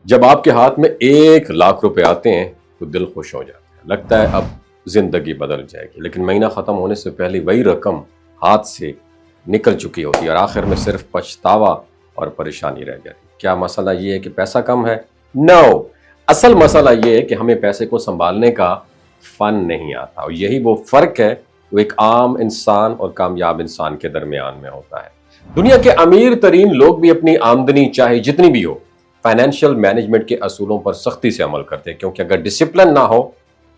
جب آپ کے ہاتھ میں 1 لاکھ روپے آتے ہیں تو دل خوش ہو جاتا ہے، لگتا ہے اب زندگی بدل جائے گی، لیکن مہینہ ختم ہونے سے پہلے وہی رقم ہاتھ سے نکل چکی ہوتی ہے اور آخر میں صرف پچھتاوا اور پریشانی رہ جاتی ہے۔ کیا مسئلہ یہ ہے کہ پیسہ کم ہے؟ نو، اصل مسئلہ یہ ہے کہ ہمیں پیسے کو سنبھالنے کا فن نہیں آتا، اور یہی وہ فرق ہے جو ایک عام انسان اور کامیاب انسان کے درمیان میں ہوتا ہے۔ دنیا کے امیر ترین لوگ بھی اپنی آمدنی چاہے جتنی بھی ہو، فائنینشیل مینجمنٹ کے اصولوں پر سختی سے عمل کرتے ہیں، کیونکہ اگر ڈسپلن نہ ہو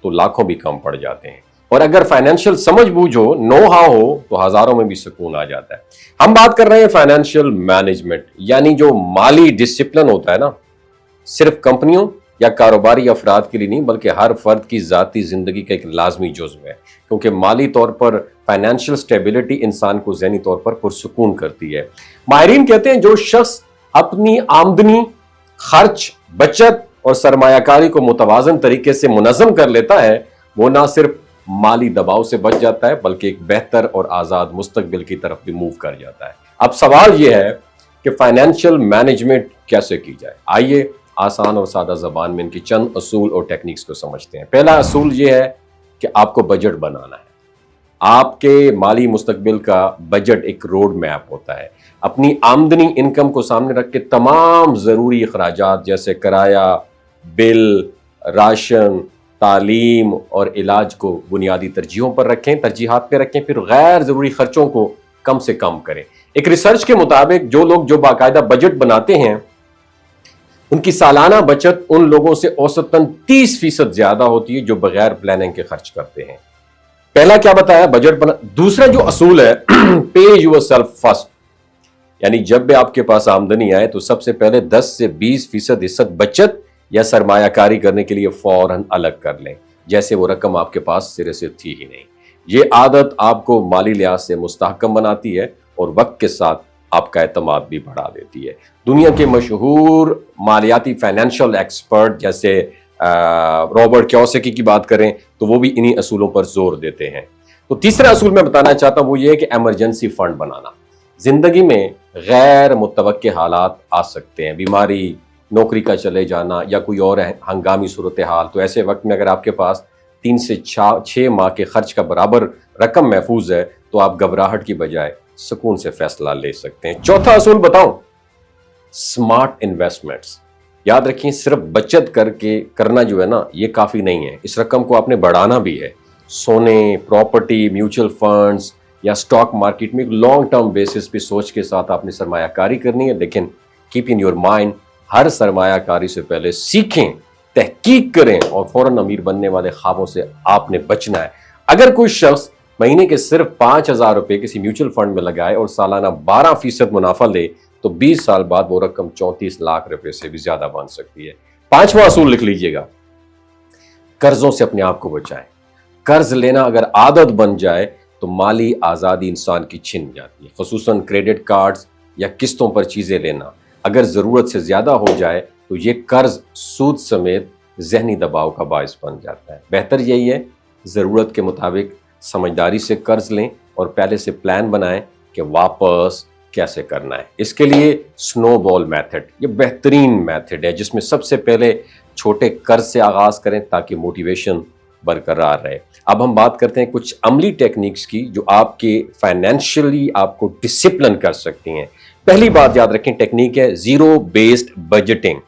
تو لاکھوں بھی کم پڑ جاتے ہیں، اور اگر فائنینشیل سمجھ بوجھ ہو، نو ہاؤ ہو، تو ہزاروں میں بھی سکون آ جاتا ہے۔ ہم بات کر رہے ہیں فائنینشیل مینجمنٹ، یعنی جو مالی ڈسپلن ہوتا ہے نا، صرف کمپنیوں یا کاروباری افراد کے لیے نہیں بلکہ ہر فرد کی ذاتی زندگی کا ایک لازمی جزو ہے، کیونکہ مالی طور پر فائنینشیل سٹیبلٹی انسان کو ذہنی طور پر پرسکون کرتی ہے۔ ماہرین کہتے ہیں جو شخص اپنی آمدنی، خرچ، بچت اور سرمایہ کاری کو متوازن طریقے سے منظم کر لیتا ہے، وہ نہ صرف مالی دباؤ سے بچ جاتا ہے بلکہ ایک بہتر اور آزاد مستقبل کی طرف بھی موو کر جاتا ہے۔ اب سوال یہ ہے کہ فائنینشیل مینجمنٹ کیسے کی جائے؟ آئیے آسان اور سادہ زبان میں ان کی چند اصول اور ٹیکنیکس کو سمجھتے ہیں۔ پہلا اصول یہ ہے کہ آپ کو بجٹ بنانا ہے۔ آپ کے مالی مستقبل کا بجٹ ایک روڈ میپ ہوتا ہے۔ اپنی آمدنی، انکم کو سامنے رکھ کے تمام ضروری اخراجات جیسے کرایہ، بل، راشن، تعلیم اور علاج کو بنیادی ترجیحوں پر رکھیں، ترجیحات پہ رکھیں، پھر غیر ضروری خرچوں کو کم سے کم کریں۔ ایک ریسرچ کے مطابق جو لوگ جو باقاعدہ بجٹ بناتے ہیں ان کی سالانہ بچت ان لوگوں سے اوسطاً 30% زیادہ ہوتی ہے جو بغیر پلاننگ کے خرچ کرتے ہیں۔ پہلا کیا بتایا؟ بجٹ بنا۔ دوسرا جو اصول ہے پے یور سیلف فرسٹ، یعنی جب بھی آپ کے پاس آمدنی آئے تو سب سے پہلے 10 سے 20% حصہ بچت یا سرمایہ کاری کرنے کے لیے فوراً الگ کر لیں، جیسے وہ رقم آپ کے پاس سرے سے تھی ہی نہیں۔ یہ عادت آپ کو مالی لحاظ سے مستحکم بناتی ہے اور وقت کے ساتھ آپ کا اعتماد بھی بڑھا دیتی ہے۔ دنیا کے مشہور مالیاتی فائنینشیل ایکسپرٹ جیسے رابرٹ کیوساکی کی بات کریں تو وہ بھی انہی اصولوں پر زور دیتے ہیں۔ تو تیسرا اصول میں بتانا چاہتا ہوں وہ یہ ہے کہ ایمرجنسی فنڈ بنانا۔ زندگی میں غیر متوقع حالات آ سکتے ہیں، بیماری، نوکری کا چلے جانا یا کوئی اور ہنگامی صورتحال، تو ایسے وقت میں اگر آپ کے پاس 3 سے 6 ماہ کے خرچ کا برابر رقم محفوظ ہے تو آپ گھبراہٹ کی بجائے سکون سے فیصلہ لے سکتے ہیں۔ چوتھا اصول بتاؤں، سمارٹ انویسٹمنٹس۔ یاد رکھیں صرف بچت کر کے کرنا جو ہے نا یہ کافی نہیں ہے، اس رقم کو آپ نے بڑھانا بھی ہے۔ سونے، پراپرٹی، میوچل فنڈز یا سٹاک مارکیٹ میں ایک لانگ ٹرم بیسس پہ سوچ کے ساتھ آپ نے سرمایہ کاری کرنی ہے، لیکن کیپ ان یور مائنڈ ہر سرمایہ کاری سے پہلے سیکھیں، تحقیق کریں اور فوراً امیر بننے والے خوابوں سے آپ نے بچنا ہے۔ اگر کوئی شخص مہینے کے صرف 5,000 روپے کسی میوچل فنڈ میں لگائے اور سالانہ 12% منافع لے تو 20 سال بعد وہ رقم 34 لاکھ روپے سے بھی زیادہ بن سکتی ہے۔ 5واں اصول لکھ لیجئے گا، قرضوں سے اپنے آپ کو بچائیں۔ قرض لینا اگر عادت بن جائے تو مالی آزادی انسان کی چھن جاتی ہے، خصوصاً کریڈٹ کارڈز یا قسطوں پر چیزیں لینا۔ اگر ضرورت سے زیادہ ہو جائے تو یہ قرض سود سمیت ذہنی دباؤ کا باعث بن جاتا ہے۔ بہتر یہی ہے ضرورت کے مطابق سمجھداری سے قرض لیں اور پہلے سے پلان بنائیں کہ واپس کیسے کرنا ہے۔ اس کے لیے سنو بال میتھڈ یہ بہترین میتھڈ ہے، جس میں سب سے پہلے چھوٹے قرض سے آغاز کریں تاکہ موٹیویشن برقرار رہے۔ اب ہم بات کرتے ہیں کچھ عملی ٹیکنیکس کی جو آپ کے فائنینشلی آپ کو ڈسپلن کر سکتی ہیں۔ پہلی بات یاد رکھیں، ٹیکنیک ہے زیرو بیسڈ بجٹنگ،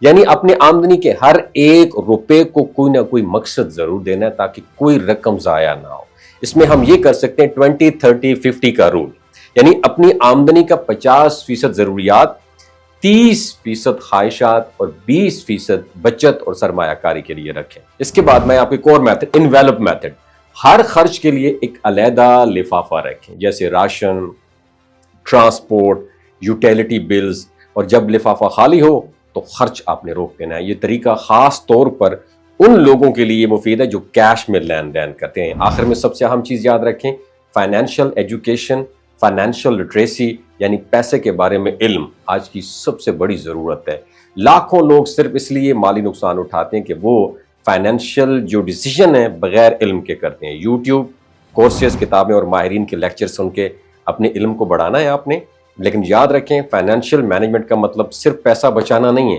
یعنی اپنے آمدنی کے ہر 1 روپے کو کوئی نہ کوئی مقصد ضرور دینا ہے تاکہ کوئی رقم ضائع نہ ہو۔ اس میں ہم یہ کر سکتے ہیں 20-30-50 کا رول، یعنی اپنی آمدنی کا 50% ضروریات، 30% خواہشات اور 20% بچت اور سرمایہ کاری کے لیے رکھیں۔ اس کے بعد میں آپ کو اور میتھڈ، انویلپ میتھڈ، ہر خرچ کے لیے ایک علیحدہ لفافہ رکھیں، جیسے راشن، ٹرانسپورٹ، یوٹیلیٹی بلز، اور جب لفافہ خالی ہو تو خرچ آپ نے روک دینا ہے۔ یہ طریقہ خاص طور پر ان لوگوں کے لیے مفید ہے جو کیش میں لین دین کرتے ہیں۔ آخر میں سب سے اہم چیز یاد رکھیں، فائنینشیل ایجوکیشن، فائنینشیل لٹریسی یعنی پیسے کے بارے میں علم آج کی سب سے بڑی ضرورت ہے۔ لاکھوں لوگ صرف اس لیے مالی نقصان اٹھاتے ہیں کہ وہ فائنینشیل جو ڈیسیژن ہیں بغیر علم کے کرتے ہیں۔ یوٹیوب، کورسز، کتابیں اور ماہرین کے لیکچر سن کے اپنے علم کو بڑھانا ہے آپ نے، لیکن یاد رکھیں فائنینشیل مینجمنٹ کا مطلب صرف پیسہ بچانا نہیں ہے،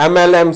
MLM